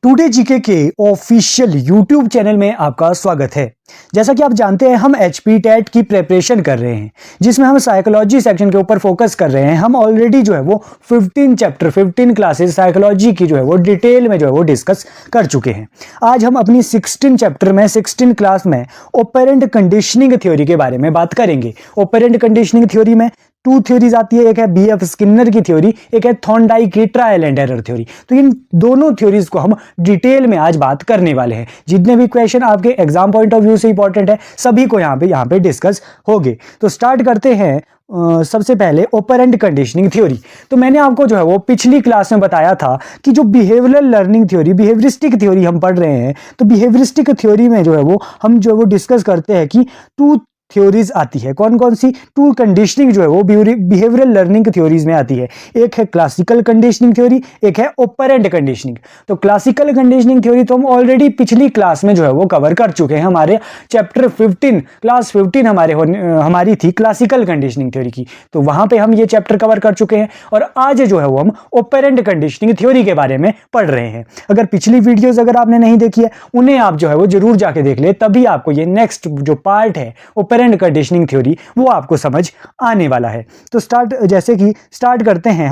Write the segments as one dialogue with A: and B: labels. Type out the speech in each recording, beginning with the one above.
A: Today GK के official YouTube channel में आपका स्वागत है। जैसा कि आप जानते हैं हम एचपी टेट की प्रिपरेशन कर रहे हैं, जिसमें हम साइकोलॉजी सेक्शन के ऊपर फोकस कर रहे हैं। हम ऑलरेडी जो है वो 15 क्लासेस साइकोलॉजी की जो है वो डिटेल में जो है वो डिस्कस कर चुके हैं। आज हम अपनी 16 चैप्टर में 16 क्लास में ऑपरेंट कंडीशनिंग थ्योरी के बारे में बात करेंगे। ऑपरेंट कंडीशनिंग थ्योरी में 2 थ्योरीज आती है, एक है बीएफ स्किनर की थ्योरी, एक है थॉर्नडाइक की ट्रायल एंड एरर थ्योरी। तो इन दोनों थ्योरीज को हम डिटेल में आज बात करने वाले हैं। जितने भी क्वेश्चन आपके एग्जाम पॉइंट ऑफ व्यू से इंपॉर्टेंट है सभी को यहाँ पे डिस्कस होंगे। तो स्टार्ट करते हैं। सबसे पहले ऑपरेंट कंडीशनिंग थ्योरी। तो मैंने आपको जो है वो पिछली क्लास में बताया था कि जो behavioural learning theory, behaviouristic theory हम पढ़ रहे हैं, तो बिहेवियरिस्टिक थ्योरी में जो है वो हम जो है वो डिस्कस करते हैं कि 2 थ्योरीज आती है। कौन कौन सी? 2 कंडीशनिंग जो है वो बिहेवियरल लर्निंग थ्योरीज में आती है। एक है क्लासिकल कंडीशनिंग थ्योरी, एक है ऑपरेंट कंडीशनिंग। तो क्लासिकल कंडीशनिंग थ्योरी तो हम ऑलरेडी पिछली क्लास में जो है वो कवर कर चुके हैं। हमारे चैप्टर 15 क्लास 15 हमारी थी क्लासिकल कंडीशनिंग थ्योरी की, तो वहां पे हम ये चैप्टर कवर कर चुके हैं। और आज जो है वो हम ऑपरेंट कंडीशनिंग थ्योरी के बारे में पढ़ रहे हैं। अगर पिछली वीडियोस अगर आपने नहीं देखी है उन्हें आप जो है वो जरूर जाके देख ले, तभी आपको ये नेक्स्ट जो पार्ट है ऑपरेंट कंडीशनिंग थ्योरी वो आपको समझ आने वाला है। तो स्टार्ट करते हैं।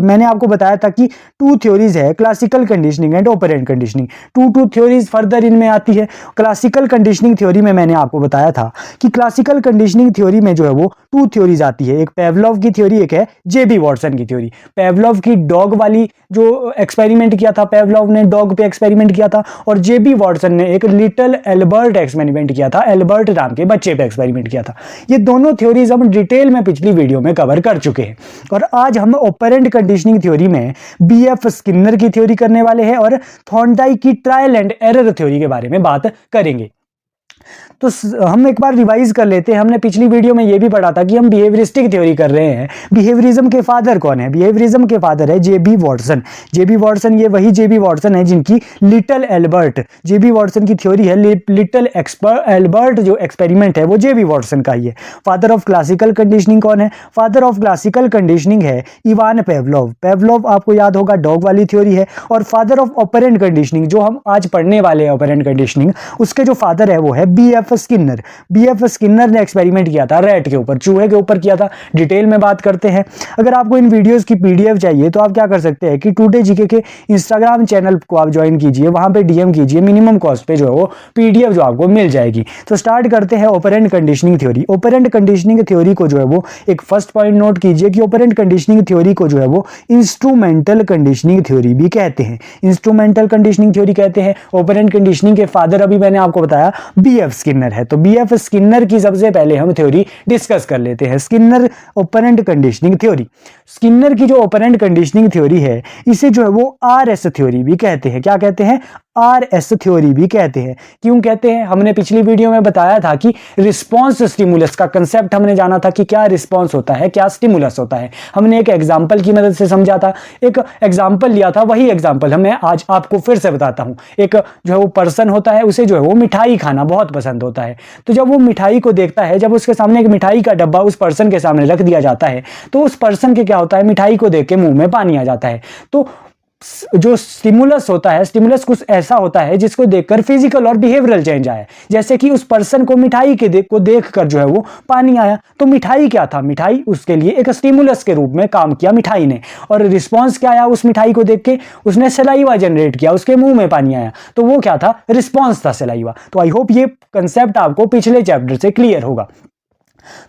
A: मैंने आपको बताया था कि 2 थ्योरीज है, classical conditioning and operant conditioning. 2 theories further इनमें आती है। क्लासिकल कंडीशनिंग थ्योरी में मैंने आपको बताया था कि क्लासिकल कंडीशनिंग थ्योरी में जो है वो 2 थ्योरीज आती है, एक पेवलोव की थ्योरी, एक है जेबी वॉटसन की थ्योरी। पेवलोव की डॉग वाली जो एक्सपेरिमेंट किया था, पेवलोव ने डॉग पे एक्सपेरिमेंट किया था, और जेबी वॉटसन ने एक लिटिल एल्बर्ट एक्सपेरिमेंट किया था, एल्बर्ट नाम के बच्चे पे एक्सपेरिमेंट किया था। ये दोनों थ्योरीज हम डिटेल में पिछली वीडियो में कवर कर चुके हैं। और आज हम ऑपरेंट कंडीशनिंग थ्योरी में बीएफ स्किनर की थ्योरी करने वाले हैं और थॉर्नडाइक की ट्रायल एंड एरर थ्योरी के बारे में बात करेंगे। तो हम एक बार रिवाइज कर लेते हैं। हमने पिछली वीडियो में यह भी पढ़ा था कि हम बिहेवियरिस्टिक थ्योरी कर रहे हैं। बिहेवियरिज्म के फादर कौन है? बिहेवियरिज्म के फादर है जेबी वॉटसन। जेबी वॉटसन, ये वही जेबी वॉटसन है जिनकी लिटिल एल्बर्ट, जेबी वॉटसन की थ्योरी है लिटिल एल्बर्ट जो एक्सपेरिमेंट है वो जेबी वॉटसन का ही है। फादर ऑफ क्लासिकल कंडीशनिंग कौन है? फादर ऑफ क्लासिकल कंडीशनिंग है इवान पेवलोव। पेवलोव आपको याद होगा डॉग वाली थ्योरी है। और फादर ऑफ ऑपरेंट कंडीशनिंग जो हम आज पढ़ने वाले हैं ऑपरेंट कंडीशनिंग, उसके जो फादर है वो है बीएफ स्किनर। बीएफ स्किनर ने एक्सपेरिमेंट किया था रैट के ऊपर, चूहे के ऊपर किया था। डिटेल में बात करते हैं। अगर आपको इन वीडियोस की पीडीएफ चाहिए तो आप क्या कर सकते हैं कि टुडे जीके के इंस्टाग्राम चैनल को आप ज्वाइन कीजिए, वहां पे डीएम कीजिए, मिनिमम कॉस्ट पे जो है वो पीडीएफ जो आपको मिल जाएगी। तो स्टार्ट करते हैं operand conditioning theory. Operand conditioning theory को जो है वो एक फर्स्ट पॉइंट नोट कीजिए कि ऑपरेंट कंडीशनिंग थ्योरी को जो है वो इंस्ट्रूमेंटल कंडीशनिंग थ्योरी भी कहते हैं। इंस्ट्रूमेंटल कंडीशनिंग थ्योरी कहते हैं। ऑपरेंट कंडीशनिंग के फादर अभी मैंने आपको बताया बीएफ स्किनर है। तो बीएफ स्किनर की सबसे पहले हम थ्योरी डिस्कस कर लेते हैं। Skinner operand conditioning theory. Skinner की जो ऑपरेंट कंडीशनिंग थ्योरी है इसे जो है वो आरएस थ्योरी भी कहते हैं। क्या कहते हैं? आरएस थ्योरी भी कहते हैं। क्यों कहते हैं? हमने पिछली वीडियो में बताया था कि रिस्पॉन्स स्टिमुलस का कंसेप्ट हमने जाना था कि क्या रिस्पॉन्स होता है, क्या स्टिमुलस होता है। हमने एक एग्जांपल की मदद से समझा था, एक एग्जांपल लिया था। वही एग्जांपल मैं आज आपको फिर से बताता हूं। एक जो है वो पर्सन होता है, उसे जो है वो मिठाई खाना बहुत पसंद होता है। तो जब वो मिठाई को देखता है, जब उसके सामने एक मिठाई का डब्बा उस पर्सन के सामने रख दिया जाता है, तो उस पर्सन के क्या होता है, मिठाई को देख के मुंह में पानी आ जाता है। तो जो स्टिमुलस होता है, स्टिमुलस कुछ ऐसा होता है जिसको देखकर फिजिकल और बिहेवियरल चेंज आए। जैसे कि उस पर्सन को मिठाई को देखकर जो है वो पानी आया। तो मिठाई क्या था? मिठाई उसके लिए एक स्टिमुलस के रूप में काम किया मिठाई ने। और रिस्पांस क्या आया उस मिठाई को देख के? उसने सलाइवा जनरेट किया, उसके मुंह में पानी आया। तो वो क्या था? रिस्पांस था, सलाइवा। तो आई होप ये कंसेप्ट आपको पिछले चैप्टर से क्लियर होगा।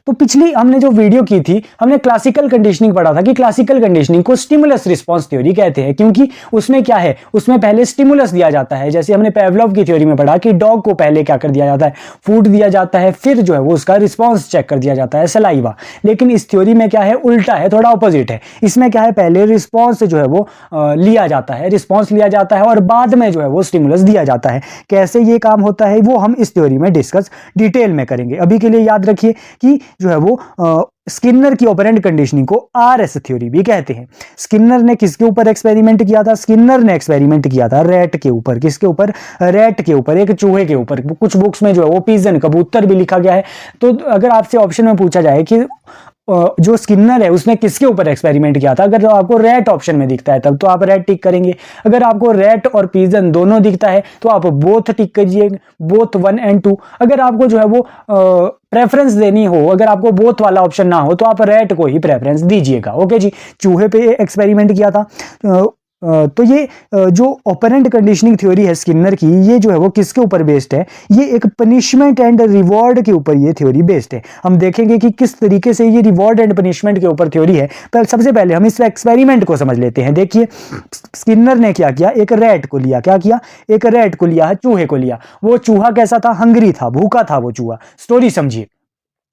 A: तो पिछली हमने जो वीडियो की थी, हमने क्लासिकल कंडीशनिंग पढ़ा था कि क्लासिकल कंडीशनिंग को स्टिमुलस रिस्पांस थ्योरी कहते हैं, क्योंकि उसमें क्या है, उसमें पहले स्टिमुलस दिया जाता है। जैसे हमने पेवलोव की थ्योरी में पढ़ा कि डॉग को पहले क्या कर दिया जाता है, फूड दिया जाता है, फिर जो है वो उसका रिस्पांस चेक कर दिया जाता है, सलाइवा। लेकिन इस थ्योरी में क्या है, उल्टा है, थोड़ा ऑपोजिट है। इसमें क्या है, पहले रिस्पांस जो है वो लिया जाता है, रिस्पांस लिया जाता है और बाद में जो है वो स्टिमुलस दिया जाता है। कैसे ये काम होता है वो हम इस थ्योरी में डिस्कस डिटेल में करेंगे। अभी के लिए याद रखिए कि जो है वो स्किनर की ऑपरेंट कंडीशनिंग को आरएस थ्योरी भी कहते हैं। स्किनर ने किसके ऊपर एक्सपेरिमेंट किया था? स्किनर ने एक्सपेरिमेंट किया था रैट के ऊपर। किसके ऊपर? रैट के ऊपर, एक चूहे के ऊपर। कुछ बुक्स में जो है वो पिजन, कबूतर भी लिखा गया है। तो अगर आपसे ऑप्शन में पूछा जाए कि जो स्किनर है उसने किसके ऊपर एक्सपेरिमेंट किया था। अगर आपको रैट ऑप्शन में दिखता है तब तो आप रैट टिक करेंगे, अगर आपको रैट और पिजन दोनों दिखता है तो आप बोथ टिक कीजिए, बोथ 1 और 2। अगर आपको जो है वो प्रेफरेंस देनी हो, अगर आपको बोथ वाला ऑप्शन ना हो तो आप रैट को ही प्रेफरेंस दीजिएगा। ओके जी, चूहे पे एक्सपेरिमेंट किया था। तो ये जो ऑपरेंट कंडीशनिंग थ्योरी है स्किनर की, ये जो है वो किसके ऊपर बेस्ड है, ये एक पनिशमेंट एंड रिवॉर्ड के ऊपर ये थ्योरी बेस्ड है। हम देखेंगे कि किस तरीके से ये रिवॉर्ड एंड पनिशमेंट के ऊपर थ्योरी है। पर सबसे पहले हम इस एक्सपेरिमेंट को समझ लेते हैं। देखिए स्किनर ने क्या किया, एक रैट को लिया, क्या किया, एक रैट को लिया है, चूहे को लिया। वो चूहा कैसा था, हंग्री था, भूखा था वो चूहा। स्टोरी समझिए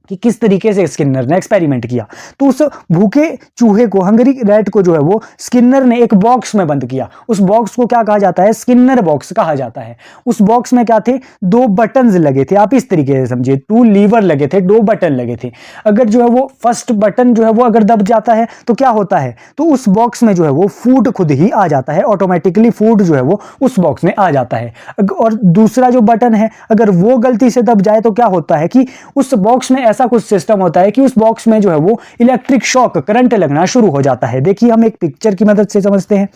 A: कि किस तरीके से स्किनर ने एक्सपेरिमेंट किया। तो उस भूखे चूहे को, हंगरी रैट को जो है वो स्किनर ने एक बॉक्स में बंद किया। उस बॉक्स को क्या कहा जाता है, स्किनर बॉक्स कहा जाता है। उस बॉक्स में क्या थे, 2 बटन्स लगे थे। आप इस तरीके से समझिए, 2 लीवर लगे थे, 2 बटन लगे थे। अगर जो है वो फर्स्ट बटन जो है वो अगर दब जाता है तो क्या होता है, तो उस बॉक्स में जो है वो फूड खुद ही आ जाता है, ऑटोमेटिकली फूड जो है वो उस बॉक्स में आ जाता है। और दूसरा जो बटन है अगर वो गलती से दब जाए तो क्या होता है कि उस बॉक्स में ऐसा कुछ सिस्टम होता है कि उस बॉक्स में जो है वो इलेक्ट्रिक शॉक, करंट लगना शुरू हो जाता है। देखिए हम एक पिक्चर की मदद से समझते हैं।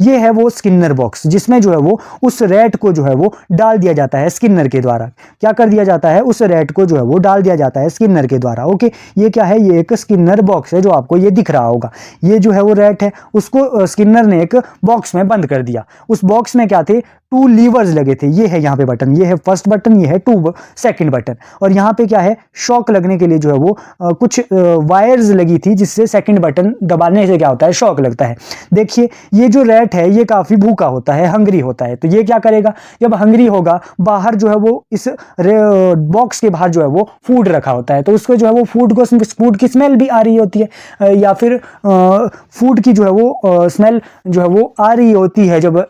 A: ये है वो स्किनर बॉक्स जिसमें जो है वो उस रैट को जो है वो डाल दिया जाता है स्किनर के द्वारा। क्या कर दिया जाता है, उस रैट को जो है वो डाल दिया जाता है स्किनर के द्वारा। ओके, ये क्या है, ये एक स्किनर बॉक्स है जो आपको ये दिख रहा होगा। ये जो है वो रैट है, उसको स्किनर ने एक बॉक्स में बंद कर दिया। उस बॉक्स में क्या थे, 2 लीवर्स लगे थे। ये है यहाँ पे बटन, ये है फर्स्ट बटन, ये है 2 सेकंड बटन। और यहाँ पे क्या है, शॉक लगने के लिए जो है वो कुछ वायर्स लगी थी जिससे सेकंड बटन दबाने से क्या होता है, शॉक लगता है। देखिए ये जो रैट है ये काफी भूखा होता है, हंग्री होता है। तो ये क्या करेगा, जब हंग्री होगा, बाहर जो है वो इस बॉक्स के बाहर जो है वो फूड रखा होता है, तो उसको जो है वो फूड की स्मेल भी आ रही होती है, या फिर फूड की जो है वो स्मेल जो है वो आ रही होती है जब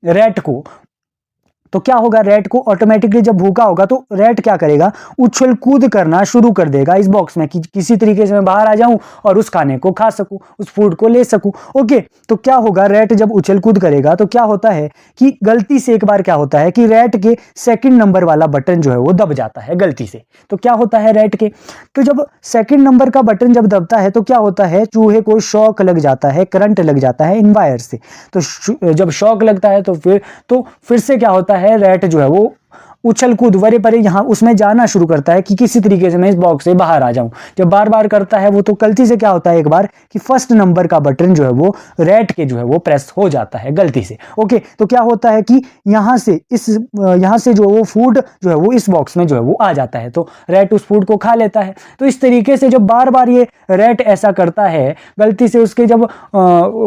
A: रैट को। तो क्या होगा, रैट को ऑटोमेटिकली जब भूखा होगा तो रैट क्या करेगा, उछल कूद करना शुरू कर देगा इस बॉक्स में कि किसी तरीके से मैं बाहर आ जाऊं और उस खाने को खा सकूं, उस फूड को ले सकूं। ओके, तो क्या होगा, रैट जब उछल कूद करेगा तो क्या होता है कि गलती से एक बार क्या होता है कि रैट के सेकंड नंबर वाला बटन जो है वो दब जाता है गलती से। तो क्या होता है रैट के, तो जब सेकंड नंबर का बटन जब दबता है तो क्या होता है, चूहे को शॉक लग जाता है, करंट लग जाता है इन वायर से। तो जब शॉक लगता है तो फिर से क्या होता है, रैट जो है वो उछल कूद वरे परे यहाँ उसमें जाना शुरू करता है कि किसी तरीके से मैं इस बॉक्स से बाहर आ जाऊं। जब बार बार करता है वो तो गलती से क्या होता है एक बार कि फर्स्ट नंबर का बटन जो है वो रैट के जो है वो प्रेस हो जाता है गलती से। ओके, तो क्या होता है कि यहाँ से जो वो फूड जो है वो इस बॉक्स में जो है वो आ जाता है, तो रैट उस फूड को खा लेता है। तो इस तरीके से जब बार बार ये रैट ऐसा करता है, गलती से उसके जब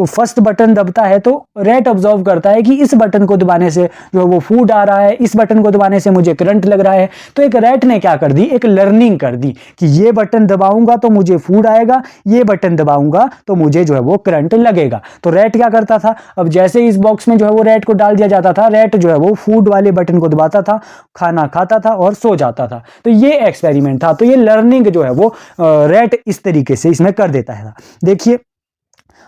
A: फर्स्ट बटन दबता है तो रैट ऑब्जर्व करता है कि इस बटन को दबाने से जो है वो फूड आ रहा है, इस बटन को दबाने से मुझे करंट लग रहा है। तो एक रैट ने क्या कर दी, एक लर्निंग कर दी कि ये बटन दबाऊंगा तो मुझे फूड आएगा, ये बटन दबाऊंगा तो मुझे जो है वो करंट लगेगा। तो रैट क्या करता था, अब जैसे इस बॉक्स में जो है वो रैट को डाल दिया जाता था, रैट जो है वो फूड वाले बटन को दबाता था, खाना खाता था और सो जाता था। तो ये एक्सपेरिमेंट था। तो ये लर्निंग जो है वो रैट इस तरीके से इसमें कर देता है। देखिए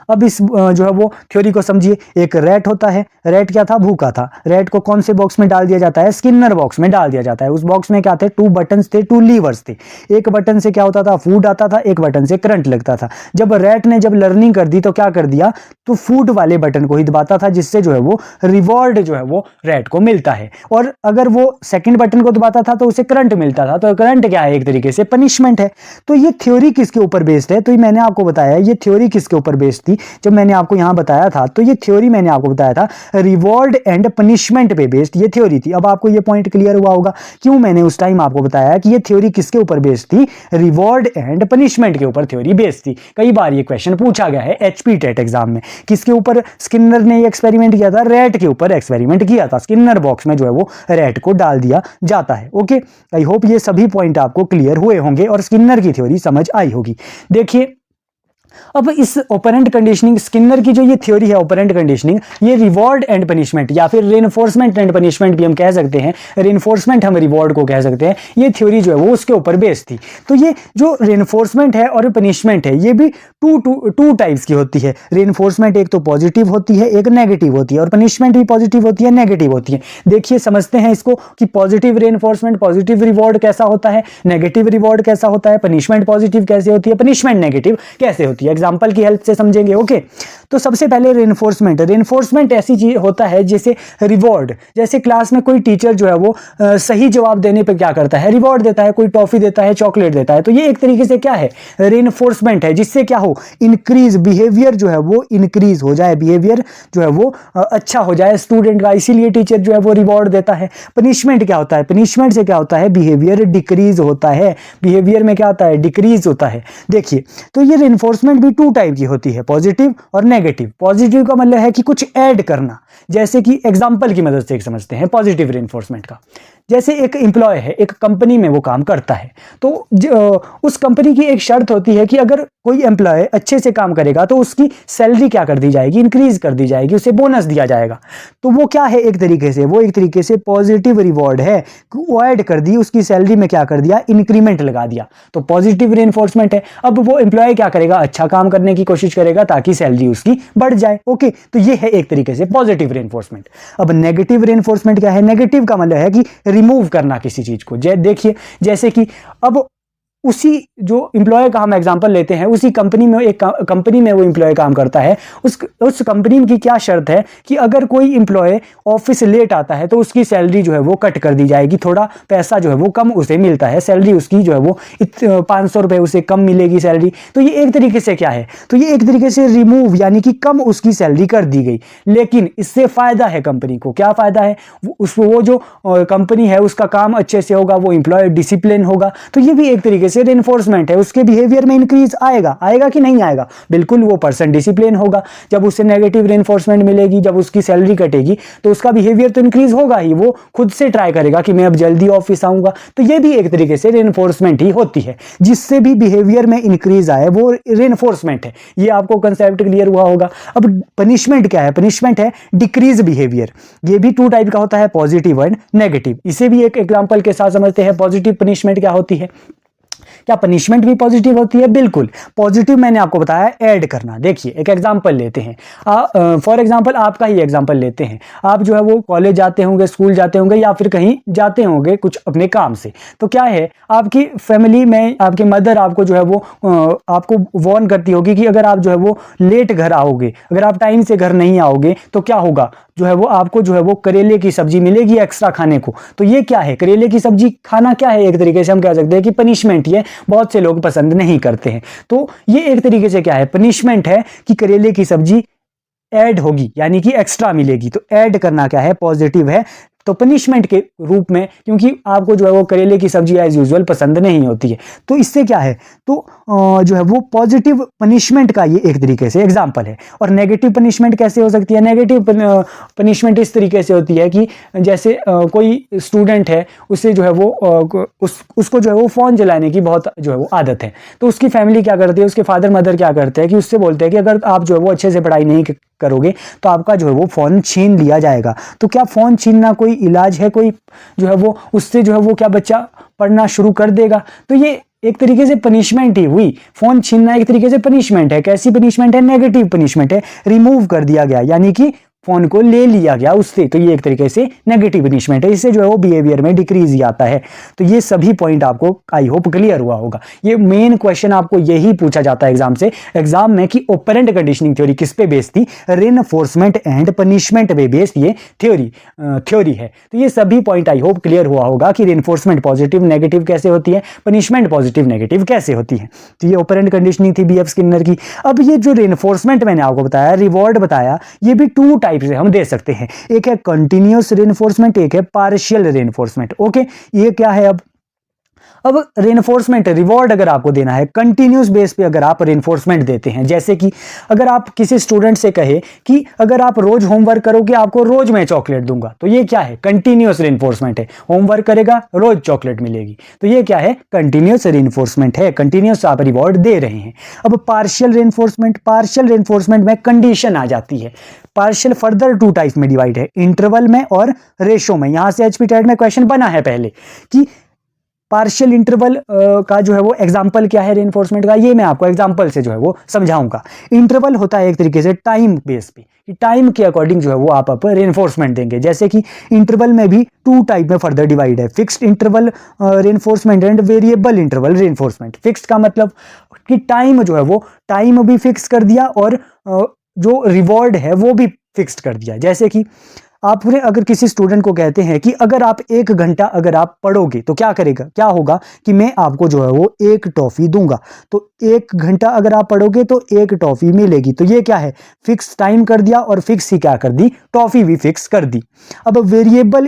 A: अब इस जो है वो थ्योरी को समझिए। एक रैट होता है, रैट क्या था, भूखा था। रैट को कौन से बॉक्स में डाल दिया जाता है, स्किनर बॉक्स में डाल दिया जाता है। उस बॉक्स में क्या थे, 2 बटन्स थे, 2 लीवर्स थे। एक बटन से क्या होता था, फूड आता था, एक बटन से करंट लगता था। जब रैट ने जब लर्निंग कर दी तो क्या कर दिया, तो फूड वाले बटन को ही दबाता था जिससे जो है वो रिवॉर्ड जो है वो रैट को मिलता है। और अगर वो सेकंड बटन को दबाता था तो उसे करंट मिलता था। तो करंट क्या है, एक तरीके से पनिशमेंट है। तो ये थ्योरी किसके ऊपर बेस्ड है, तो मैंने आपको बताया ये थ्योरी किसके ऊपर बेस्ड थी। जब मैंने आपको यहां बताया था तो ये थ्योरी मैंने आपको बताया था रिवॉर्ड एंड पनिशमेंट पे बेस्ड ये थ्योरी थी। अब आपको ये पॉइंट क्लियर हुआ होगा क्यों मैंने उस टाइम आपको बताया कि ये थ्योरी किसके ऊपर बेस्ड थी, रिवॉर्ड एंड पनिशमेंट के ऊपर थ्योरी बेस्ड थी। कई बार ये क्वेश्चन पूछा गया है एचपी टेट एग्जाम में। किसके ऊपर, स्किनर ने ये एक्सपेरिमेंट किया था, रैट के ऊपर एक्सपेरिमेंट किया था। स्किनर बॉक्स में जो है वो रैट को डाल दिया जाता है। ओके, आई होप ये सभी पॉइंट आपको क्लियर हुए होंगे और स्किनर की थ्योरी समझ आई होगी। देखिए अब इस ऑपरेंट कंडीशनिंग, स्किनर की जो ये थ्योरी है ऑपरेंट कंडीशनिंग, ये रिवॉर्ड एंड पनिशमेंट या फिर रेनफोर्समेंट एंड पनिशमेंट भी हम कह सकते हैं, रेनफोर्समेंट हम रिवॉर्ड को कह सकते हैं, ये थ्योरी जो है वो उसके ऊपर बेस्ड थी। तो ये जो रेनफोर्समेंट है और पनिशमेंट है ये भी टू टाइप्स की होती है। रेनफोर्समेंट एक तो पॉजिटिव होती है, एक नेगेटिव होती है, और पनिशमेंट भी पॉजिटिव होती है, नेगेटिव होती है। देखिए समझते हैं इसको कि पॉजिटिव रेनफोर्समेंट, पॉजिटिव रिवॉर्ड कैसा होता है, नेगेटिव रिवॉर्ड कैसा होता है, पनिशमेंट पॉजिटिव कैसे होती है, पनिशमेंट नेगेटिव कैसे होती है। एग्जांपल की हेल्प से समझेंगे। ओके, तो सबसे पहले रेनफोर्समेंट ऐसी चीज होता है जैसे रिवॉर्ड, जैसे क्लास में कोई टीचर जो है वो सही जवाब देने पे क्या करता है, रिवॉर्ड देता है, कोई टॉफी देता है, चॉकलेट देता है। तो ये एक तरीके से क्या है, रेनफोर्समेंट है, जिससे क्या हो, इंक्रीज बिहेवियर जो है वो इंक्रीज हो जाए, बिहेवियर जो है वो अच्छा हो जाए स्टूडेंट का, इसीलिए टीचर जो है वो रिवॉर्ड देता है। पनिशमेंट क्या होता है, पनिशमेंट से क्या होता है, बिहेवियर डिक्रीज होता है, बिहेवियर में क्या होता है, डिक्रीज होता है। देखिए तो ये रेनफोर्समेंट भी टू टाइप की होती है, पॉजिटिव और नेगेटिव। पॉजिटिव का मतलब है कि कुछ ऐड करना, जैसे कि एग्जांपल की मदद से एक समझते हैं पॉजिटिव रेनफोर्समेंट का। जैसे एक एम्प्लॉय है, एक कंपनी में वो काम करता है, तो उस कंपनी की एक शर्त होती है कि अगर कोई एम्प्लॉय अच्छे से काम करेगा तो उसकी सैलरी क्या कर दी जाएगी, इंक्रीज कर दी जाएगी, उसे बोनस दिया जाएगा। तो वो क्या है, एक तरीके से वो एक तरीके से पॉजिटिव रिवॉर्ड है, वो ऐड कर दी, उसकी सैलरी में क्या कर दिया, इंक्रीमेंट लगा दिया, तो पॉजिटिव रेनफोर्समेंट है। अब वो एम्प्लॉय क्या करेगा, अच्छा काम करने की कोशिश करेगा ताकि सैलरी उसकी बढ़ जाए। ओके, तो ये है एक तरीके से पॉजिटिव रेनफोर्समेंट। अब नेगेटिव रेनफोर्समेंट क्या है, नेगेटिव का मतलब है कि रिमूव करना किसी चीज को। देखिए जैसे कि अब उसी जो एम्प्लॉय का हम एग्जांपल लेते हैं, उसी कंपनी में, एक कंपनी में वो एम्प्लॉय काम करता है, उस कंपनी की क्या शर्त है कि अगर कोई एम्प्लॉय ऑफिस लेट आता है तो उसकी सैलरी जो है वो कट कर दी जाएगी, थोड़ा पैसा जो है वो कम उसे मिलता है, सैलरी उसकी जो है वो 500 रुपये उसे कम मिलेगी सैलरी। तो ये एक तरीके से क्या है, तो ये एक तरीके से रिमूव यानी कि कम उसकी सैलरी कर दी गई। लेकिन इससे फायदा है कंपनी को, क्या फायदा है, वो जो कंपनी है उसका काम अच्छे से होगा, वो एम्प्लॉय डिसिप्लिन होगा। तो ये भी एक तरीके से रेनफोर्समेंट है, उसके बिहेवियर में इंक्रीज आएगा कि नहीं आएगा, बिल्कुल वो पर्सन डिसिप्लिन होगा। जब उससे नेगेटिव रेनफोर्समेंट मिलेगी, जब उसकी सैलरी कटेगी तो उसका बिहेवियर तो इंक्रीज होगा ही, वो खुद से ट्राई करेगा कि मैं अब जल्दी ऑफिस आऊंगा। तो ये भी एक तरीके से रेनफोर्समेंट ही होती है, जिससे भी बिहेवियर में इंक्रीज आए वो रेनफोर्समेंट है। ये आपको कंसेप्ट क्लियर हुआ होगा। अब पनिशमेंट क्या है, पनिशमेंट है डिक्रीज बिहेवियर। ये भी टू टाइप का होता है, पॉजिटिव एंड नेगेटिव। इसे भी एक एग्जांपल के साथ समझते हैं। पॉजिटिव पनिशमेंट क्या होती है, क्या पनिशमेंट भी पॉजिटिव होती है, बिल्कुल। पॉजिटिव मैंने आपको बताया ऐड करना। देखिए एक एग्जांपल लेते हैं, फॉर एग्जांपल आपका ही एग्जांपल लेते हैं। आप जो है वो कॉलेज जाते होंगे, स्कूल जाते होंगे, या फिर कहीं जाते होंगे कुछ अपने काम से। तो क्या है, आपकी फैमिली में आपकी मदर आपको जो है वो आपको वार्न करती होगी कि अगर आप जो है वो लेट घर आओगे, अगर आप टाइम से घर नहीं आओगे तो क्या होगा, जो है वो आपको जो है वो करेले की सब्जी मिलेगी एक्स्ट्रा खाने को। तो ये क्या है, करेले की सब्जी खाना क्या है, एक तरीके से हम कह सकते हैं कि पनिशमेंट। ये बहुत से लोग पसंद नहीं करते हैं, तो ये एक तरीके से क्या है, पनिशमेंट है कि करेले की सब्जी ऐड होगी यानी कि एक्स्ट्रा मिलेगी। तो ऐड करना क्या है, पॉजिटिव है, तो पनिशमेंट के रूप में, क्योंकि आपको जो है वो करेले की सब्जी एज यूजुअल पसंद नहीं होती है। तो इससे क्या है, तो जो है वो पॉजिटिव पनिशमेंट का ये एक तरीके से एग्जांपल है। और नेगेटिव पनिशमेंट कैसे हो सकती है, नेगेटिव पनिशमेंट इस तरीके से होती है कि जैसे कोई स्टूडेंट है, उससे जो है वो उसको जो है वो फ़ोन चलाने की बहुत जो है वो आदत है। तो उसकी फैमिली क्या करती है, उसके फादर मदर क्या करते हैं कि उससे बोलते हैं कि अगर आप जो है वो अच्छे से पढ़ाई नहीं करोगे तो आपका जो है वो फ़ोन छीन लिया जाएगा। तो क्या फ़ोन छीनना कोई इलाज है, कोई जो है वो उससे जो है वो क्या बच्चा पढ़ना शुरू कर देगा? तो ये एक तरीके से पनिशमेंट ही हुई। फोन छीनना एक तरीके से पनिशमेंट है। कैसी पनिशमेंट है, नेगेटिव पनिशमेंट है, रिमूव कर दिया गया यानी कि फोन को ले लिया गया उससे। तो ये एक तरीके से नेगेटिव पनिशमेंट है, इससे जो है वो बिहेवियर में डिक्रीज ही आता है। तो ये सभी पॉइंट आपको आई होप क्लियर हुआ होगा। ये मेन क्वेश्चन आपको यही पूछा जाता है एग्जाम में कि ऑपरेंट कंडीशनिंग थ्योरी किस पे बेस्ड थी, रेनफोर्समेंट एंड पनिशमेंट पे बेस्ड ये थ्योरी है। तो ये सभी पॉइंट आई होप क्लियर हुआ होगा कि रेनफोर्समेंट पॉजिटिव नेगेटिव कैसे होती है, पनिशमेंट पॉजिटिव नेगेटिव कैसे होती है। तो ये ऑपरेंट कंडीशनिंग थी बीएफ स्किनर की। अब ये जो रेनफोर्समेंट मैंने आपको बताया, रिवॉर्ड बताया, ये भी टू टाइप से हम दे सकते हैं। एक है कंटिन्यूअस रेनफोर्समेंट, एक है पार्शियल रेनफोर्समेंट। ओके, ये क्या है, अब रेनफोर्समेंट रिवॉर्ड अगर आपको देना है कंटिन्यूस बेस पे, अगर आप रेनफोर्समेंट देते हैं, जैसे कि अगर आप किसी स्टूडेंट से कहे कि अगर आप रोज होमवर्क करोगे आपको रोज मैं चॉकलेट दूंगा, तो ये क्या है? कंटिन्यूस रेनफोर्समेंट है। होमवर्क करेगा रोज चॉकलेट मिलेगी, तो ये क्या है? कंटिन्यूस रेनफोर्समेंट है, कंटिन्यूस आप रिवॉर्ड दे रहे हैं। अब पार्शियल रेनफोर्समेंट में कंडीशन आ जाती है। पार्शियल फर्दर 2 टाइप में डिवाइड है, इंटरवल में और रेशो में। यहां से एचपी टेट में क्वेश्चन बना है पहले कि पार्शियल इंटरवल का जो है वो एग्जाम्पल क्या है रेनफोर्समेंट का, ये मैं आपको एग्जाम्पल से जो है वो समझाऊंगा। इंटरवल होता है एक तरीके से टाइम बेस पे, कि टाइम के अकॉर्डिंग जो है वो आप रेनफोर्समेंट देंगे। जैसे कि इंटरवल में भी 2 टाइप में फर्दर डिवाइड है, fixed interval reinforcement and variable interval reinforcement. Fixed का मतलब कि टाइम जो है वो टाइम भी फिक्स कर दिया और जो रिवॉर्ड है वो भी फिक्स्ड कर दिया। जैसे कि आपने अगर किसी स्टूडेंट को कहते हैं कि अगर आप 1 घंटा अगर आप पढ़ोगे तो क्या करेगा, क्या होगा कि मैं आपको जो है वो 1 टॉफी दूंगा। तो 1 घंटा अगर आप पढ़ोगे तो 1 टॉफी मिलेगी। तो ये क्या है? फिक्स टाइम कर दिया और फिक्स ही क्या कर दी? टॉफी भी फिक्स कर दी। अब वेरिएबल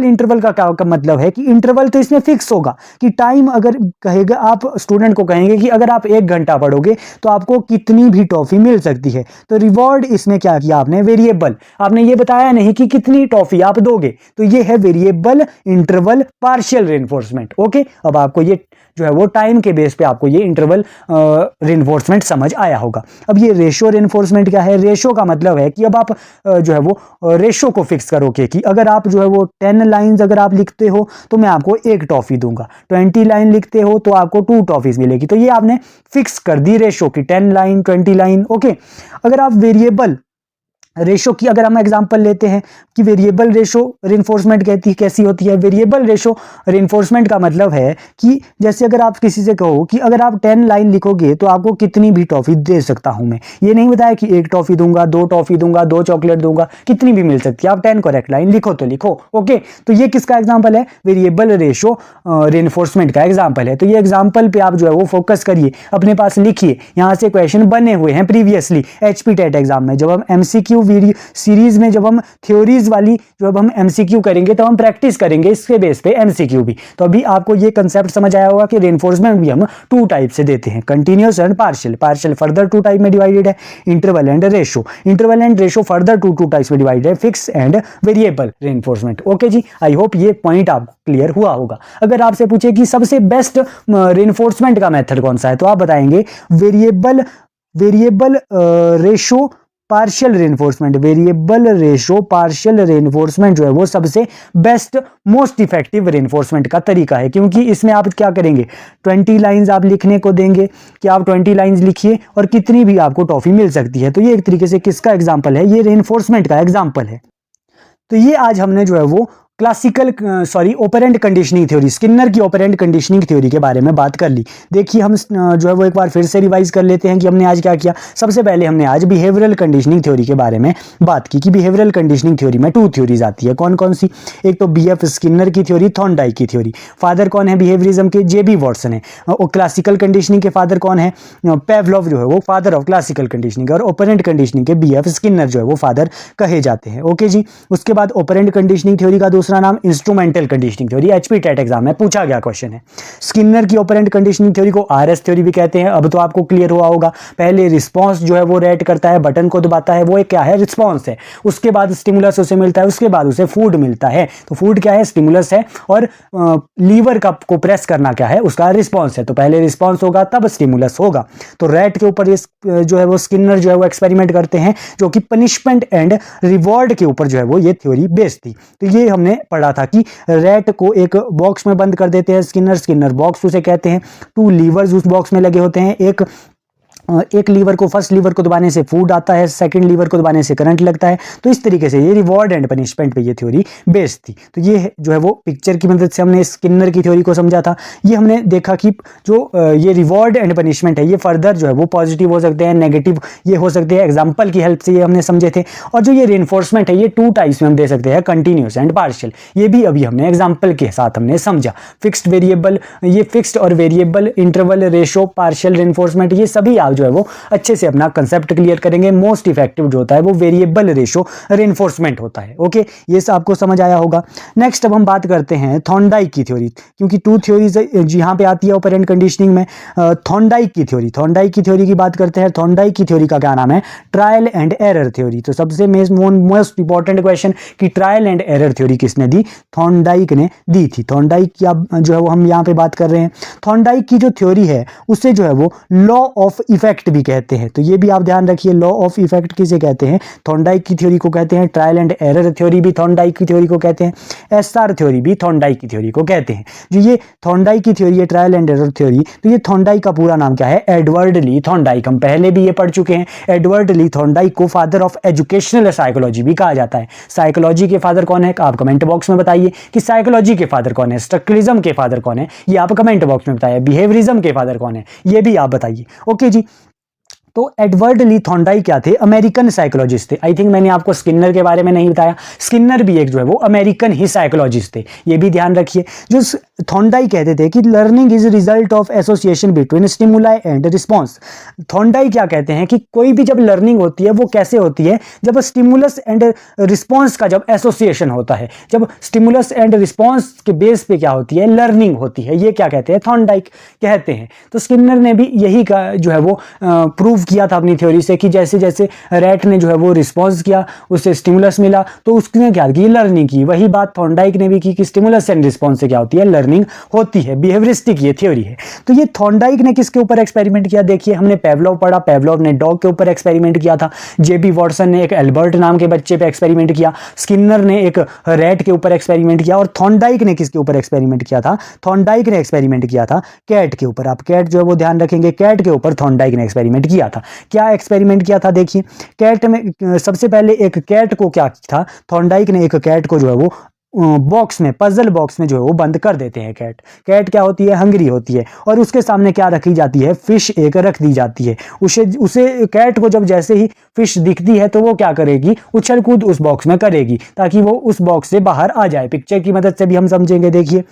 A: इंटरवल का मतलब है कि इंटरवल तो इसमें फिक्स होगा कि टाइम अगर कहेगा, आप स्टूडेंट को कहेंगे कि अगर आप 1 घंटा पढ़ोगे तो आपको कितनी भी टॉफी मिल सकती है। तो रिवॉर्ड इसमें क्या किया आपने? वेरिएबल। आपने ये बताया नहीं कि कितनी टॉफी आप दोगे, तो ये है variable interval partial reinforcement. Okay, अब आपको ये जो है वो टाइम के बेस पे आपको ये इंटरवल रेनफोर्समेंट समझ आया होगा। अब ये रेशो रेनफोर्समेंट क्या है? रेशो का मतलब है कि अब आप जो है वो रेशो को फिक्स करोगे कि अगर आप जो है वो 10 लाइंस अगर आप लिखते हो तो मैं आपको 1 टॉफी दूंगा, 20 लाइन लिखते हो तो आपको 2 टॉफीज मिलेगी। तो ये आपने फिक्स कर दी रेशो की, 10 लाइन 20 लाइन। ओके, अगर आप वेरिएबल रेशो की अगर हम एग्जांपल लेते हैं कि वेरिएबल रेशो रेनफोर्समेंट कैसी होती है? वेरिएबल रेशो रेनफोर्समेंट का मतलब है कि जैसे अगर आप किसी से कहो कि अगर आप 10 लाइन लिखोगे तो आपको कितनी भी टॉफी दे सकता हूं मैं। ये नहीं बताया कि 1 टॉफी दूंगा, 2 टॉफी दूंगा, 2 चॉकलेट दूंगा, कितनी भी मिल सकती है। आप 10 करेक्ट लाइन लिखो तो लिखो। ओके, तो ये किसका एग्जाम्पल है? वेरिएबल रेशो रेनफोर्समेंट का एग्जाम्पल है। तो ये एग्जाम्पल पे आप जो है वो फोकस करिए, अपने पास लिखिए। यहां से क्वेश्चन बने हुए हैं प्रीवियसली एचपी टेट एग्जाम में। जब हम एमसीक्यू वीडियो सीरीज में जब हम थ्योरीज वाली जब हम एमसीक्यू करेंगे तो हम प्रैक्टिस करेंगे इसके बेस पे एमसीक्यू भी। तो अभी आपको ये कंसेप्ट समझ आया होगा कि रेनफोर्समेंट भी हम 2 टाइप से देते हैं, continuous and partial further 2 type में डिवाइडेड है, interval and ratio further 2 types में डिवाइडेड है, fix and variable reinforcement. Okay जी, आई होप ये पॉइंट आपको क्लियर हुआ होगा। अगर आपसे पूछे कि सबसे बेस्ट रेनफोर्समेंट का मेथड कौन सा है, तो आप बताएंगे variable ratio partial reinforcement. Variable ratio partial reinforcement जो है वो सबसे बेस्ट मोस्ट इफेक्टिव रेनफोर्समेंट का तरीका है, क्योंकि इसमें आप क्या करेंगे? 20 लाइंस आप लिखने को देंगे कि आप 20 लाइंस लिखिए और कितनी भी आपको टॉफी मिल सकती है। तो ये एक तरीके से किसका एग्जाम्पल है? ये रेनफोर्समेंट का एग्जाम्पल है। तो ये आज हमने जो है वो ऑपरेंट कंडीशनिंग थ्योरी, स्किनर की ऑपरेंट कंडीशनिंग थ्योरी के बारे में बात कर ली। देखिए हम जो है वो एक बार फिर से रिवाइज कर लेते हैं कि हमने आज क्या किया। सबसे पहले हमने आज बिहेवियरल कंडीशनिंग थ्योरी के बारे में बात की कि बिहेवियरल कंडीशनिंग थ्योरी में 2 थ्योरीज आती है। कौन कौन सी? एक तो बीएफ स्किनर की थ्योरी, थॉर्नडाइक की थ्योरी। फादर कौन है बिहेवियरिज्म के? जेबी वॉटसन है। और क्लासिकल कंडीशनिंग के फादर कौन है? पेवलोव जो है वो फादर ऑफ क्लासिकल कंडीशनिंग, और ऑपरेंट कंडीशनिंग के बीएफ स्किनर जो है वो फादर कहे जाते हैं। ओके जी, उसके बाद ऑपरेंट कंडीशनिंग थ्योरी का दूसरा नाम instrumental conditioning theory. HP TET exam में पूछा गया क्वेश्चन है। स्किनर की ऑपरेंट कंडीशनिंग थ्योरी को आरएस थ्योरी भी कहते हैं। अब तो आपको क्लियर हुआ होगा। पहले रिस्पांस जो है वो रेट करता है, बटन को दबाता है, वो एक क्या है? रिस्पांस है। उसके बाद स्टिमुलस उसे मिलता है, उसके बाद उसे फूड मिलता है। तो फूड क्या है? स्टिमुलस है। और लीवर का को प्रेस करना क्या है? उसका रिस्पांस है। तो पहले रिस्पांस होगा तब स्टिमुलस होगा। तो रैट के ऊपर जो है वो स्किनर जो है वो एक्सपेरिमेंट करते हैं, जो कि पनिशमेंट एंड रिवॉर्ड के ऊपर जो है वो ये थ्योरी बेस्ड थी। तो ये हमने पढ़ा था कि रैट को एक बॉक्स में बंद कर देते हैं स्किनर बॉक्स उसे कहते हैं। 2 लीवर्स उस बॉक्स में लगे होते हैं। एक लीवर को, फर्स्ट लीवर को दबाने से फूड आता है, सेकंड लीवर को दबाने से करंट लगता है। तो इस तरीके से ये रिवॉर्ड एंड पनिशमेंट पे ये थ्योरी बेस्ड थी। तो ये जो है वो पिक्चर की मदद से हमने स्किनर की थ्योरी को समझा था। ये हमने देखा कि जो ये रिवॉर्ड एंड पनिशमेंट है ये फर्दर जो है वो पॉजिटिव हो सकते हैं, नेगेटिव ये हो सकते हैं। एग्जाम्पल की हेल्प से ये हमने समझे थे। और जो ये रेनफोर्समेंट है ये 2 टाइप्स में हम दे सकते हैं, कंटिन्यूस एंड पार्शियल। ये भी अभी हमने एग्जाम्पल के साथ हमने समझा। फिक्स्ड वेरिएबल, ये फिक्स्ड और variable interval ratio partial reinforcement, ये सभी आप जो है वो अच्छे से अपना कंसेप्ट क्लियर करेंगे। मोस्ट इफेक्टिव जो होता है वो वेरिएबल रेशो रेनफोर्समेंट होता है। ओके, ये सब आपको समझ आया होगा। नेक्स्ट अब हम बात करते हैं थॉर्नडाइक की थ्योरी, क्योंकि टू थ्योरीज यहाँ पे आती है ऑपरेंट कंडीशनिंग में। थॉर्नडाइक की थ्योरी की बात करते हैं। थॉर्नडाइक की थ्योरी का क्या नाम है? Trial and error theory. तो सबसे मोस्ट इंपॉर्टेंट क्वेश्चन कि ट्रायल एंड एरर थ्योरी किसने दी? थॉर्नडाइक ने दी थी। थॉर्नडाइक की जो है वो हम यहाँ पे बात कर रहे हैं। थॉर्नडाइक की जो थ्योरी है उसे जो है वो लॉ ऑफ इफेक्ट भी कहते हैं। तो ये भी आप ध्यान रखिए, लॉ ऑफ इफेक्ट किसे कहते हैं? थॉर्नडाइक की थ्योरी को कहते हैं। ट्रायल एंड एरर थ्योरी भी थॉर्नडाइक की थ्योरी को कहते हैं। एसआर थ्योरी भी थॉर्नडाइक की थ्योरी को कहते हैं। जो ये थॉर्नडाइक की थ्योरी है, ट्रायल एंड एरर थ्योरी, तो ये थॉर्नडाइक का पूरा नाम क्या है? एडवर्ड ली थॉर्नडाइक। हम पहले भी ये पढ़ चुके हैं। एडवर्ड ली थॉर्नडाइक को फादर ऑफ एजुकेशनल साइकोलॉजी भी कहा जाता है। साइकोलॉजी के फादर कौन है? आप कमेंट बॉक्स में बताइए कि साइकोलॉजी के फादर कौन है, स्ट्रक्चरलिज्म के फादर कौन है, ये आप कमेंट बॉक्स में बताइए। बिहेवियरिज्म के फादर कौन है, ये भी आप बताइए। ओके जी, तो एडवर्ड ली थॉर्नडाइक क्या थे? अमेरिकन साइकोलॉजिस्ट थे। आई थिंक मैंने आपको स्किनर के बारे में नहीं बताया। स्किनर भी एक जो है वो अमेरिकन ही साइकोलॉजिस्ट थे, ये भी ध्यान रखिए। जो थॉर्नडाइक कहते थे कि learning is result of association between stimuli and response. Thorndike क्या कहते हैं कि कोई भी जब लर्निंग होती है वो कैसे होती है? जब स्टिमुलस एंड रिस्पॉन्स का जब एसोसिएशन होता है, जब स्टिमुलस एंड रिस्पॉन्स के बेस पे क्या होती है? लर्निंग होती है। ये क्या कहते हैं? थॉर्नडाइक कहते हैं। तो स्किनर ने भी यही का जो है वो प्रूव किया था अपनी थ्योरी से कि जैसे जैसे रैट ने जो है वो रिस्पॉन्स किया, उसे स्टिमुलस मिला, तो उसने क्या की? लर्निंग की। वही बात थॉर्नडाइक ने भी की कि स्टिमुलस एंड रिस्पॉन्स से क्या होती है? लर्निंग होती है। बिहेवियरिस्टिक ये थ्योरी है। तो ये थॉर्नडाइक ने किसके ऊपर एक्सपेरिमेंट किया? देखिए, हमने पेवलोव पढ़ा, पेवलोव ने डॉग के ऊपर एक्सपेरिमेंट किया था। जेबी वॉटसन ने एक एल्बर्ट नाम के बच्चे पे एक्सपेरिमेंट किया। स्किनर ने एक रैट के ऊपर एक्सपेरिमेंट किया। और थॉर्नडाइक ने किसके ऊपर एक्सपेरिमेंट किया था? थॉर्नडाइक ने एक्सपेरिमेंट किया था कैट के ऊपर। आप कैट जो है वो ध्यान रखेंगे, कैट के ऊपर थॉर्नडाइक ने एक्सपेरिमेंट किया था। क्या एक्सपेरिमेंट किया था? देखिए, कैट में सबसे पहले एक कैट को क्या था? थॉर्नडाइक ने एक कैट को जो है वो बॉक्स में, पजल बॉक्स में जो है वो बंद कर देते हैं। कैट क्या होती है? हंग्री होती है। और उसके सामने क्या रखी जाती है? फिश एक रख दी जाती है। उसे कैट को जब जैसे ही फिश दिखती है तो वो क्या करेगी? उछल कूद उस बॉक्स में करेगी ताकि वो उस बॉक्स से बाहर आ जाए। पिक्चर की मदद से भी हम समझेंगे। देखिए,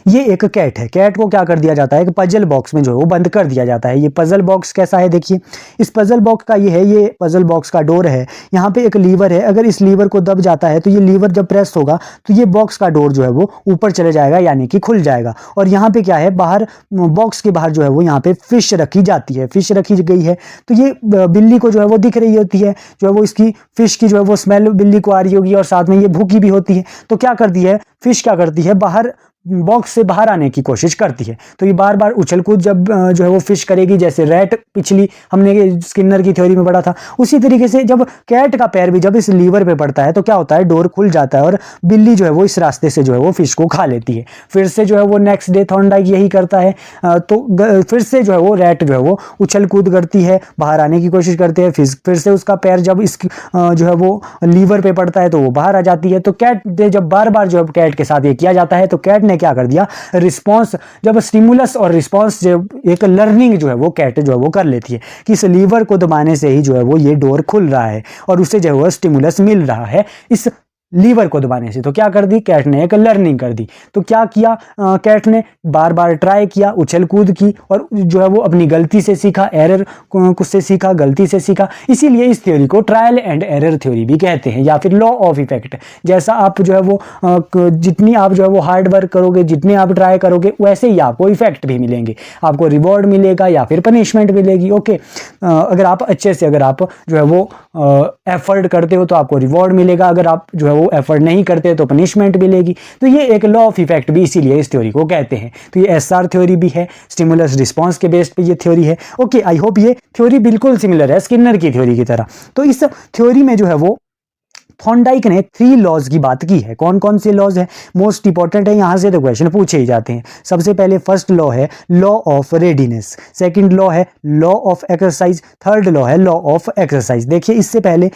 A: ये एक कैट है। कैट को क्या कर दिया जाता है? एक पजल बॉक्स में जो है वो बंद कर दिया जाता है। ये पजल बॉक्स कैसा है? देखिए, इस पजल बॉक्स का ये पजल बॉक्स का डोर है। यहाँ पे एक लीवर है। अगर इस लीवर को दब जाता है तो ये लीवर जब प्रेस होगा तो ये बॉक्स का डोर जो है वो ऊपर चले जाएगा, यानी कि खुल जाएगा। और यहाँ पे क्या है? बाहर, बॉक्स के बाहर जो है वो यहाँ पे फिश रखी जाती है। फिश रखी गई है तो ये बिल्ली को जो है वो दिख रही होती है, जो है वो इसकी फिश की जो है वो स्मेल बिल्ली को आ रही होगी, और साथ में ये भूखी भी होती है। तो क्या करती है? फिश क्या करती है? बाहर, बॉक्स से बाहर आने की कोशिश करती है। तो ये बार बार उछल कूद जब जो है वो फिश करेगी, जैसे रैट पिछली हमने स्किनर की थ्योरी में पढ़ा था, उसी तरीके से जब कैट का पैर भी जब इस लीवर पे पड़ता है तो क्या होता है? डोर खुल जाता है और बिल्ली जो है वो इस रास्ते से जो है वो फिश को खा लेती है। फिर से जो है वो नेक्स्ट डे थॉर्नडाइक यही करता है। तो फिर से जो है वो रैट जो है वो उछल कूद करती है, बाहर आने की कोशिश करते हैं। फिर से उसका पैर जब इस जो है वो लीवर पे पड़ता है तो वो बाहर आ जाती है। तो कैट जब बार बार जो है कैट के साथ ये किया जाता है तो कैट ने क्या कर दिया? रिस्पांस, जब स्टिमुलस और रिस्पांस जो एक लर्निंग जो है वो कैट जो है वो कर लेती है कि इस लीवर को दबाने से ही जो है वो ये डोर खुल रहा है और उसे जो है वो स्टिमुलस मिल रहा है इस लीवर को दबाने से। तो क्या कर दी? कैट ने एक लर्निंग कर दी। तो क्या किया? कैट ने बार बार ट्राई किया, उछल कूद की, और जो है वो अपनी गलती से सीखा, एरर से सीखा, गलती से सीखा। इसीलिए इस थ्योरी को ट्रायल एंड एरर थ्योरी भी कहते हैं, या फिर लॉ ऑफ इफेक्ट। जैसा आप जो है वो जितनी आप जो है वो हार्ड वर्क करोगे, जितने आप ट्राई करोगे, वैसे ही आपको इफेक्ट भी मिलेंगे। आपको रिवॉर्ड मिलेगा या फिर पनिशमेंट मिलेगी। ओके, अगर आप अच्छे से अगर आप जो है वो एफर्ट करते हो तो आपको रिवॉर्ड मिलेगा, अगर आप जो है वो एफर्ट नहीं करते तो पनिशमेंट मिलेगी। तो ये एक लॉ ऑफ इफेक्ट भी इसीलिए इस थ्योरी को कहते हैं। तो ये एसआर थ्योरी भी है, स्टिमुलस रिस्पांस के बेस्ड पे ये थ्योरी है। ओके, आई होप ये थ्योरी बिल्कुल सिमिलर है स्किनर की थ्योरी की तरह। तो इस थ्योरी में जो है वो थॉर्नडाइक ने 3 लॉज की बात की है। कौन कौन से लॉज है? मोस्ट इंपॉर्टेंट है, यहां से तो क्वेश्चन पूछे ही जाते हैं। सबसे पहले फर्स्ट लॉ है law of readiness, second law है law of exercise, third law है लॉ ऑफ एक्सरसाइज। देखिए, इससे पहले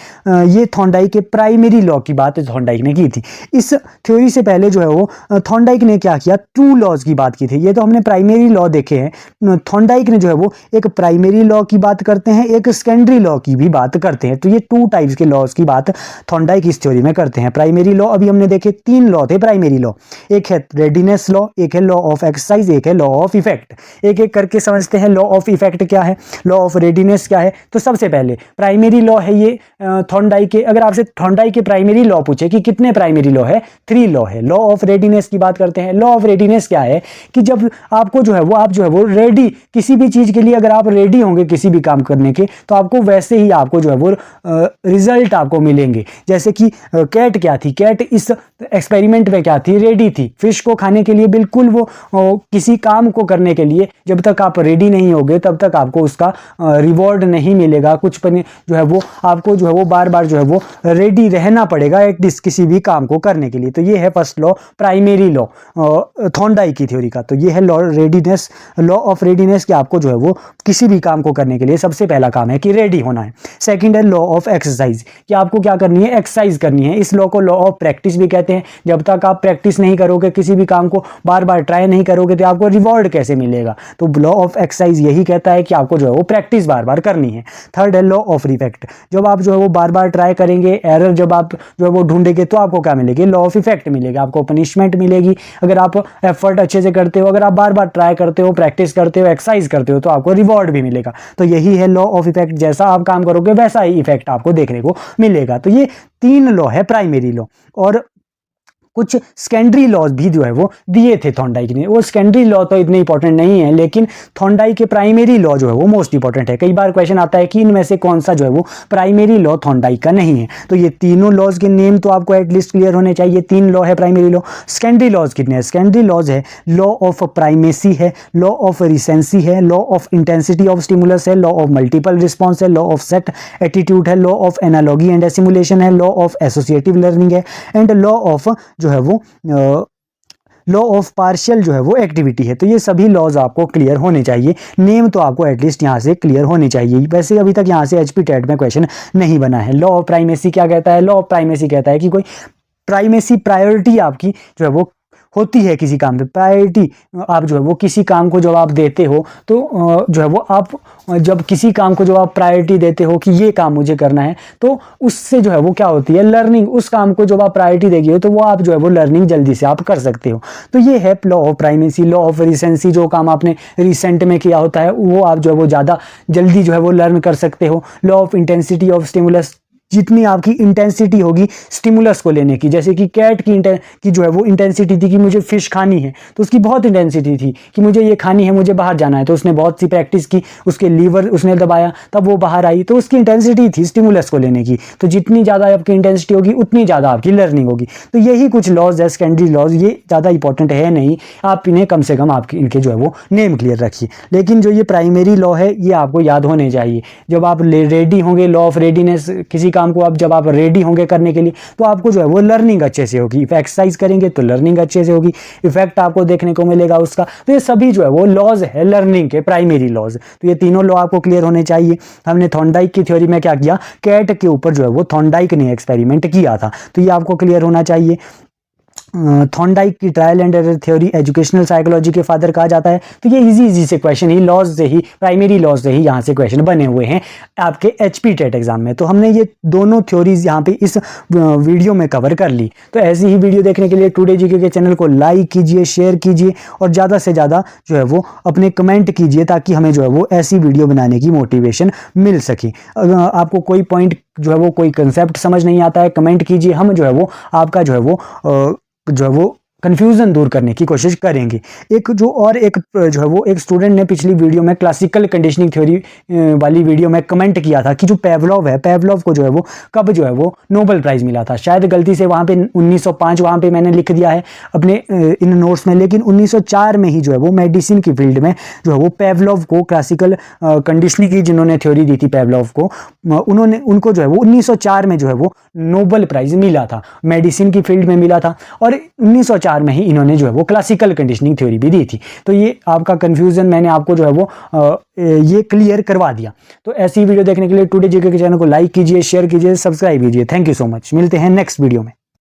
A: ये थॉर्नडाइक के प्राइमरी लॉ की बात थॉर्नडाइक ने की थी। इस थ्योरी से पहले जो है वो थॉर्नडाइक ने क्या किया? 2 लॉज की बात की थी। ये तो हमने प्राइमरी लॉ देखे हैं। थॉर्नडाइक ने जो है वो एक प्राइमरी लॉ की बात करते हैं, एक सेकेंडरी लॉ की भी बात करते हैं। तो ये 2 टाइप्स के लॉज की बात थॉर्नडाइक थॉर्नडाइक इस थ्योरी में करते हैं। प्राइमरी लॉ अभी हमने देखे 3 लॉ थे प्राइमरी लॉ, एक है रेडीनेस लॉ, एक है लॉ ऑफ एक्सरसाइज, एक है लॉ ऑफ इफेक्ट। एक एक करके समझते हैं। लॉ ऑफ इफेक्ट क्या है, लॉ ऑफ रेडीनेस क्या है। तो सबसे पहले प्राइमरी लॉ है ये थॉर्नडाइक के। अगर आपसे थॉर्नडाइक के प्राइमरी लॉ पूछे कि कितने प्राइमरी लॉ है, 3 लॉ है। लॉ ऑफ रेडीनेस की बात करते हैं। लॉ ऑफ रेडीनेस क्या है कि जब आपको जो है वो आप जो है वो रेडी, किसी भी चीज के लिए अगर आप रेडी होंगे किसी भी काम करने के, तो आपको वैसे ही आपको जो है वो रिजल्ट आपको मिलेंगे। जैसे कि कैट क्या थी, कैट इस एक्सपेरिमेंट में क्या थी, रेडी थी फिश को खाने के लिए। बिल्कुल वो किसी काम को करने के लिए जब तक आप रेडी नहीं होगे तब तक आपको उसका रिवॉर्ड नहीं मिलेगा। कुछ जो है वो आपको जो है वो बार बार जो है वो रेडी रहना पड़ेगा एटलीस्ट किसी भी काम को करने के लिए। तो ये है first law, primary law Thorndike की थ्योरी का। तो ये है law readiness, law of readiness कि आपको जो है वो किसी भी काम को करने के लिए सबसे पहला काम है कि रेडी होना है। सेकंड है लॉ ऑफ एक्सरसाइज कि आपको क्या करनी है, एक्सरसाइज करनी है। इस लॉ को लॉ ऑफ प्रैक्टिस भी कहते हैं। जब तक आप प्रैक्टिस नहीं करोगे, किसी भी काम को बार बार ट्राई नहीं करोगे, तो आपको रिवॉर्ड कैसे मिलेगा। तो लॉ ऑफ एक्सरसाइज यही कहता है कि आपको जो है वो प्रैक्टिस बार बार करनी है। थर्ड है लॉ ऑफ इफेक्ट, जब आप जो है वो बार बार ट्राई करेंगे, एरर जब आप जो है वो ढूंढेंगे तो आपको क्या मिलेगी, लॉ ऑफ इफेक्ट मिलेगा, आपको पनिशमेंट मिलेगी। अगर आप एफर्ट अच्छे से करते हो, अगर आप बार बार ट्राई करते हो, प्रैक्टिस करते हो, एक्सरसाइज करते हो, तो आपको रिवॉर्ड भी मिलेगा। तो यही है लॉ ऑफ इफेक्ट, जैसा आप काम करोगे वैसा ही इफेक्ट आपको देखने को मिलेगा। तो ये 3 लॉ है प्राइमरी लॉ। और कुछ सेकेंडरी लॉज भी जो है वो दिए थे थॉर्नडाइक ने। वो सेकेंडरी लॉ तो इतने इंपॉर्टेंट नहीं है, लेकिन थॉर्नडाइक के प्राइमरी लॉ जो है वो मोस्ट इंपॉर्टेंट है। कई बार क्वेश्चन आता है कि इनमें से कौन सा जो है वो प्राइमरी लॉ थॉर्नडाइक का नहीं है। तो ये तीनों लॉज के नेम तो आपको एटलीस्ट क्लियर होने चाहिए। 3 लॉ है प्राइमरी लॉ। सेकेंडरी लॉज कितने हैं, सेकेंडरी लॉज है लॉ ऑफ प्राइमेसी है, लॉ ऑफ रिसेंसी है, law of intensity of stimulus है, लॉ ऑफ मल्टीपल रिस्पॉन्स है, लॉ ऑफ सेट एटीट्यूड है, law of analogy and assimilation है, लॉ ऑफ एसोसिएटिव लर्निंग है, एंड लॉ ऑफ जो है वो लॉ ऑफ पार्शियल जो है वो एक्टिविटी है। तो ये सभी लॉज आपको क्लियर होने चाहिए। नेम तो आपको एटलीस्ट यहाँ से क्लियर होनी चाहिए। वैसे अभी तक यहाँ से एचपी टेट में क्वेश्चन नहीं बना है। लॉ ऑफ प्राइमेसी क्या कहता है, लॉ ऑफ प्राइमेसी कहता है कि कोई प्राइमेसी प्रायोरिटी आपकी जो है वो होती है किसी काम पे। प्रायोरिटी आप जो है वो किसी काम को जब आप देते हो तो जो है वो आप जब किसी काम को जब आप प्रायोरिटी देते हो कि ये काम मुझे करना है, तो उससे जो है वो क्या होती है, लर्निंग। उस काम को जब आप प्रायोरिटी देगी हो तो वो आप जो है वो लर्निंग जल्दी से आप कर सकते हो। तो ये है law of primacy. Law of recency, जो काम आपने रिसेंट में किया होता है वो आप जो है वो ज़्यादा जल्दी जो है वो लर्न कर सकते हो। Law of intensity of stimulus, जितनी आपकी इंटेंसिटी होगी स्टिमुलस को लेने की, जैसे कि कैट की जो है वो इंटेंसिटी थी कि मुझे फिश खानी है, तो उसकी बहुत इंटेंसिटी थी कि मुझे ये खानी है, मुझे बाहर जाना है, तो उसने बहुत सी प्रैक्टिस की, उसके लीवर उसने दबाया तब वो बाहर आई। तो उसकी इंटेंसिटी थी स्टिमुलस को लेने की। तो जितनी ज़्यादा आपकी इंटेंसिटी होगी उतनी ज़्यादा आपकी लर्निंग होगी। तो यही कुछ लॉज है, सेकेंडरी लॉज। ये ज़्यादा इंपॉर्टेंट है नहीं, आप इन्हें कम से कम आपके इनके जो है वो नेम क्लियर रखिए। लेकिन जो ये प्राइमरी लॉ है ये आपको याद होने चाहिए। जब आप रेडी होंगे, लॉ ऑफ रेडीनेस, किसी काम को आप जब आप रेडी होंगे करने के लिए तो आपको जो है वो लर्निंग अच्छे से होगी। एक्सरसाइज करेंगे तो लर्निंग अच्छे से होगी, इफेक्ट आपको देखने को मिलेगा उसका। तो ये सभी जो है वो लॉज है लर्निंग के, प्राइमरी लॉज। तो ये तीनों लॉ आपको क्लियर होने चाहिए। हमने थॉर्नडाइक की थ्योरी में क्या किया, कैट के ऊपर जो है वो थॉर्नडाइक ने एक्सपेरिमेंट किया था। तो ये आपको क्लियर होना चाहिए। थॉर्नडाइक की trial and error theory educational psychology के फादर कहा जाता है। तो ये इजी से क्वेश्चन ही लॉज से ही, प्राइमरी लॉज से ही यहाँ से क्वेश्चन बने हुए हैं आपके एचपी टेट एग्जाम में। तो हमने ये दोनों थ्योरीज यहाँ पे इस वीडियो में कवर कर ली। तो ऐसी ही वीडियो देखने के लिए टुडे जीके के चैनल को लाइक कीजिए, शेयर कीजिए और ज़्यादा से ज़्यादा जो है वो अपने कमेंट कीजिए, ताकि हमें जो है वो ऐसी वीडियो बनाने की मोटिवेशन मिल सके। आपको कोई पॉइंट जो है वो, कोई कंसेप्ट समझ नहीं आता है, कमेंट कीजिए। हम जो है वो आपका जो है वो कंफ्यूजन दूर करने की कोशिश करेंगे। एक जो है वो एक स्टूडेंट ने पिछली वीडियो में क्लासिकल कंडीशनिंग थ्योरी वाली वीडियो में कमेंट किया था कि जो पेवलोव है, पेवलोव को जो है वो कब जो है वो नोबेल प्राइज मिला था। शायद गलती से वहाँ पे 1905 वहाँ पे मैंने लिख दिया है अपने इन नोट्स में, लेकिन 1904 में ही जो है वो मेडिसिन की फील्ड में जो है वो पेवलोव को, क्लासिकल कंडीशनिंग की जिन्होंने थ्योरी दी थी पेवलोव को, उनको जो है वो 1904 में जो है वो नोबेल प्राइज मिला था, मेडिसिन की फील्ड में मिला था। और 1904 में ही इन्होंने जो है वो क्लासिकल कंडीशनिंग थ्योरी भी दी थी। तो ये आपका कंफ्यूजन मैंने आपको जो है वो ये क्लियर करवा दिया। तो ऐसी वीडियो देखने के लिए टुडे जीके के चैनल को लाइक कीजिए, शेयर कीजिए, सब्सक्राइब कीजिए। Thank you so much. मिलते हैं नेक्स्ट वीडियो में।